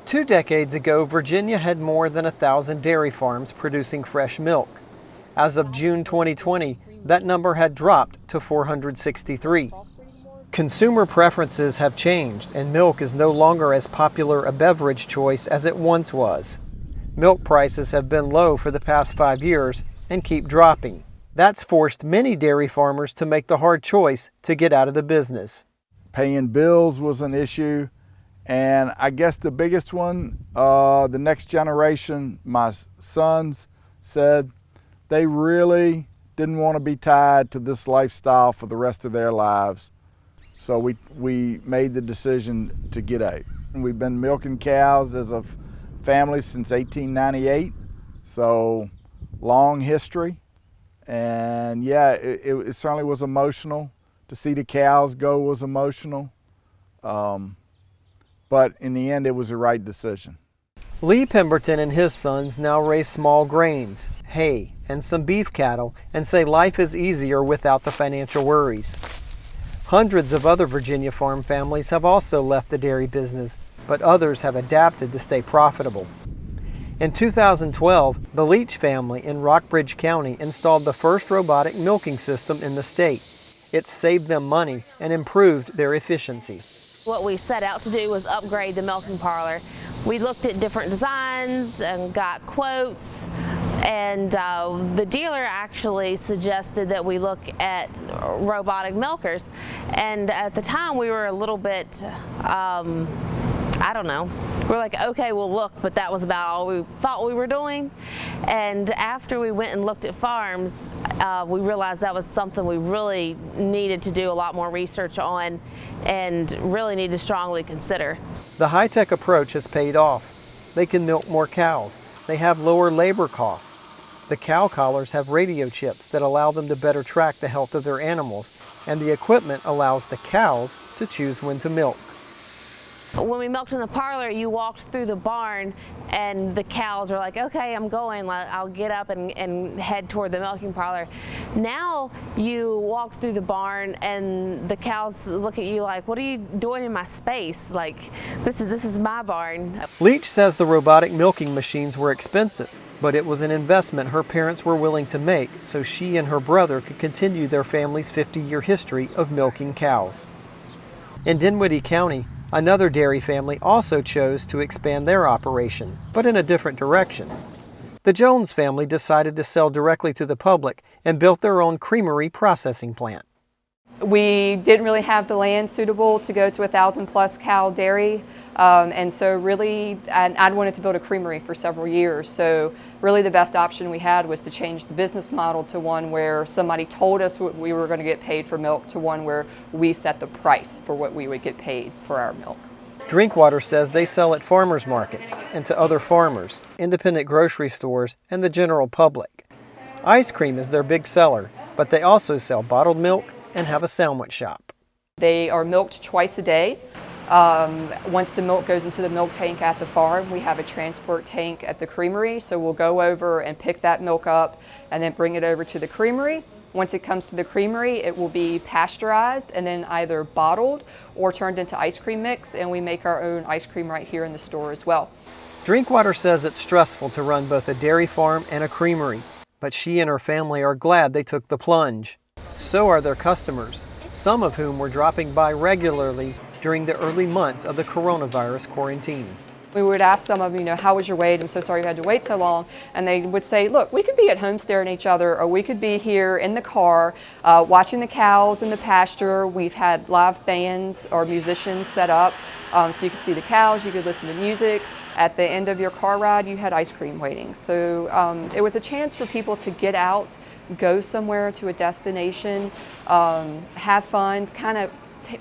2 decades ago, Virginia had more than 1,000 dairy farms producing fresh milk. As of June 2020, that number had dropped to 463. Consumer preferences have changed, and milk is no longer as popular a beverage choice as it once was. Milk prices have been low for the past 5 years and keep dropping. That's forced many dairy farmers to make the hard choice to get out of the business. Paying bills was an issue, and I guess the biggest one, the next generation, my sons said they really didn't want to be tied to this lifestyle for the rest of their lives. So we made the decision to get out. And we've been milking cows as a family since 1898, so long history. And yeah, it certainly was emotional. To see the cows go was emotional. But in the end, it was the right decision. Lee Pemberton and his sons now raise small grains, hay, and some beef cattle and say life is easier without the financial worries. Hundreds of other Virginia farm families have also left the dairy business, but others have adapted to stay profitable. In 2012, the Leach family in Rockbridge County installed the first robotic milking system in the state. It saved them money and improved their efficiency. What we set out to do was upgrade the milking parlor. We looked at different designs and got quotes, and the dealer actually suggested that we look at robotic milkers. And at the time we were a little bit, I don't know, we're like, okay, we'll look, but that was about all we thought we were doing. And after we went and looked at farms, we realized that was something we really needed to do a lot more research on and really need to strongly consider. The high-tech approach has paid off. They can milk more cows. They have lower labor costs. The cow collars have radio chips that allow them to better track the health of their animals, and the equipment allows the cows to choose when to milk. When we milked in the parlor, you walked through the barn and the cows are like, okay, I'm going, I'll get up and head toward the milking parlor. Now you walk through the barn and the cows look at you like, what are you doing in my space? Like, this is my barn. Leach says the robotic milking machines were expensive, but it was an investment her parents were willing to make so she and her brother could continue their family's 50-year history of milking cows. In Dinwiddie County, another dairy family also chose to expand their operation, but in a different direction. The Jones family decided to sell directly to the public and built their own creamery processing plant. We didn't really have the land suitable to go to 1,000+ cow dairy, and so really I'd wanted to build a creamery for several years. So really the best option we had was to change the business model to one where somebody told us what we were going to get paid for milk to one where we set the price for what we would get paid for our milk. Drinkwater says they sell at farmers markets and to other farmers, independent grocery stores, and the general public. Ice cream is their big seller, but they also sell bottled milk and have a sandwich shop. They are milked twice a day. Once the milk goes into the milk tank at the farm, we have a transport tank at the creamery, so we'll go over and pick that milk up and then bring it over to the creamery. Once it comes to the creamery, it will be pasteurized and then either bottled or turned into ice cream mix, and we make our own ice cream right here in the store as well. Drinkwater says it's stressful to run both a dairy farm and a creamery, but she and her family are glad they took the plunge. So are their customers, some of whom were dropping by regularly during the early months of the coronavirus quarantine. We would ask some of them, how was your wait? I'm so sorry you had to wait so long. And they would say, look, we could be at home staring at each other, or we could be here in the car watching the cows in the pasture. We've had live bands or musicians set up so you could see the cows, you could listen to music. At the end of your car ride, you had ice cream waiting. So it was a chance for people to get out, go somewhere to a destination, have fun, kind of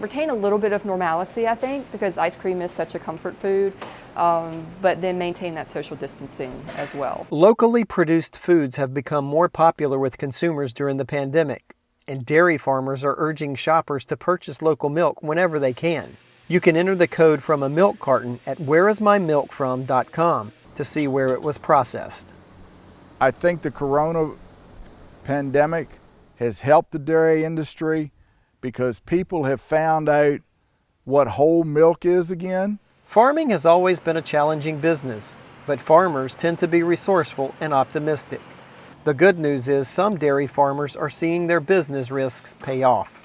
retain a little bit of normalcy, I think, because ice cream is such a comfort food, but then maintain that social distancing as well. Locally produced foods have become more popular with consumers during the pandemic, and dairy farmers are urging shoppers to purchase local milk whenever they can. You can enter the code from a milk carton at whereismymilkfrom.com to see where it was processed. I think the corona pandemic has helped the dairy industry because people have found out what whole milk is again. Farming has always been a challenging business, but farmers tend to be resourceful and optimistic. The good news is some dairy farmers are seeing their business risks pay off.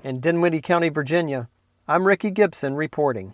In Dinwiddie County, Virginia, I'm Ricky Gibson reporting.